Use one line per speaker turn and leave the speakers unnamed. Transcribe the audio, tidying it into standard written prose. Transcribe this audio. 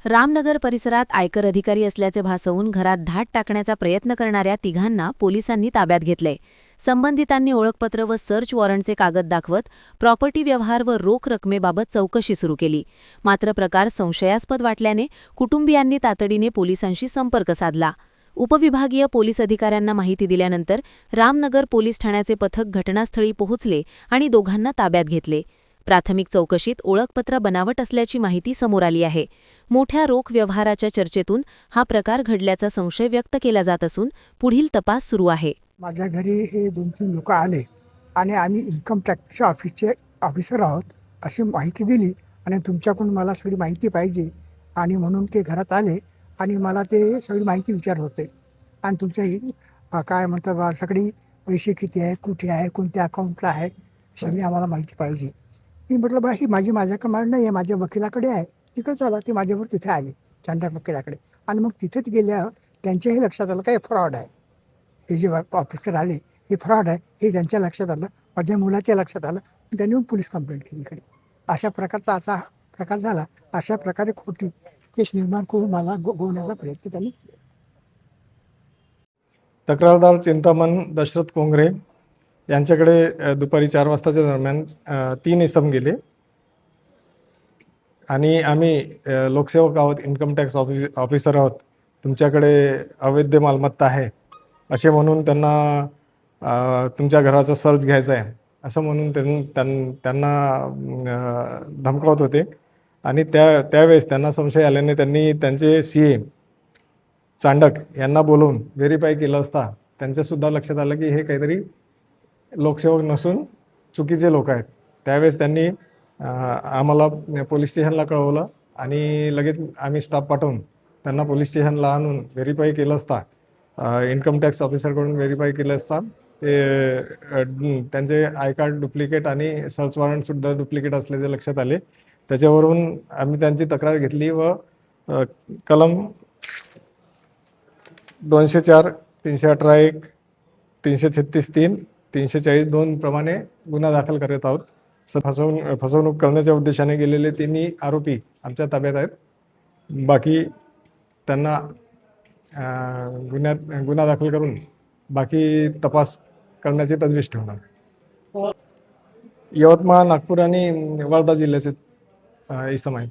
रामनगर परिसरात आयकर अधिकारी असल्याचे भासवून घरात धाड टाकण्याचा प्रयत्न करणाऱ्या तिघांना पोलिसांनी ताब्यात घेतले। संबंधितांनी ओळखपत्र व सर्च वॉरंटचे कागद दाखवत प्रॉपर्टी व्यवहार व रोख रकमेबाबत चौकशी सुरू केली। मात्र प्रकार संशयास्पद वाटल्याने कुटुंबियांनी तातडीने पोलिसांशी संपर्क साधला। उपविभागीय पोलीस अधिकाऱ्यांना माहिती दिल्यानंतर रामनगर पोलीस ठाण्याचे पथक घटनास्थळी पोहोचले आणि दोघांना ताब्यात घेतले। प्राथमिक चौकशीत ओळखपत्र बनावट असल्याची माहिती समोर आली आहे। मोठ्या रोख व्यवहाराच्या चर्चेतून हा प्रकार घडल्याचा संशय व्यक्त केला जात असून पुढील तपास सुरू आहे।
माझ्या घरी हे 2-3 लोक आले आणि आम्ही इन्कम टॅक्सच्या ऑफिसचे ऑफिसर आहोत अशी माहिती दिली आणि तुमच्याकडून मला सगळी माहिती पाहिजे आणि म्हणून ते घरात आले आणि मला ते सगळी माहिती विचारत होते आणि तुमच्या काय म्हणतात बा सगळी पैसे किती आहे, कुठे आहे, कोणत्या अकाउंटला आहे, सगळी आम्हाला माहिती पाहिजे। मी म्हटलं बा ही माझ्याकडे नाही आहे, माझ्या वकिलाकडे आहे, तिकडे चला। ते माझ्यावर तिथे आले चांडा वकिलाकडे आणि मग तिथे गेल्यावर त्यांच्याही लक्षात आलं काय फ्रॉड आहे। हे जे ऑफिसर आले हे फ्रॉड आहे हे त्यांच्या लक्षात आलं, माझ्या मुलाच्या लक्षात आलं, त्यांनी पोलीस कंप्लेंट केली इकडे। अशा प्रकारचा असा प्रकार झाला। अशा प्रकारे खोटी केस निर्माण करून मला गोवण्याचा प्रयत्न त्यांनी केला।
तक्रारदार चिंतामण दशरथ कोंगरे यांच्याकडे दुपारी 4 वाजताच्या दरम्यान 3 इसम गेले आणि आम्ही लोकसेवक आहोत, इन्कम टॅक्स ऑफिसर आहोत, तुमच्याकडे अवैध मालमत्ता आहे असे म्हणून त्यांना तुमच्या घराचा सर्च घ्यायचा आहे असं म्हणून त्यांना धमकावत होते आणि त्यावेळेस त्यांना संशय आल्याने त्यांनी त्यांचे CA चांडक यांना बोलवून व्हेरीफाय केलं असता त्यांच्यासुद्धा लक्षात आलं की हे काहीतरी लोकसेवक नसून चुकीचे लोक आहेत। त्यावेळेस त्यांनी आम्हाला पोलीस स्टेशनला कळवलं आणि लगेच आम्ही स्टाफ पाठवून त्यांना पोलीस स्टेशनला आणून व्हेरीफाय केलं असता इन्कम टॅक्स ऑफिसरकडून व्हेरीफाय केलं असता ते त्यांचे आय कार्ड डुप्लिकेट आणि सर्च वॉरंटसुद्धा डुप्लिकेट असल्याचे लक्षात आले। त्याच्यावरून आम्ही त्यांची तक्रार घेतली व कलम 204, 318(1), 336(3), 340(2) प्रमाणे गुन्हा दाखल करत आहोत। फसवणूक करण्याच्या उद्देशाने गेलेले 3 आरोपी आमच्या ताब्यात आहेत। बाकी त्यांना गुन्हा दाखल करून बाकी तपास करण्याची तजवीज ठेवणार। यवतमाळ, नागपूर आणि वर्धा जिल्ह्याचे इसम आहेत।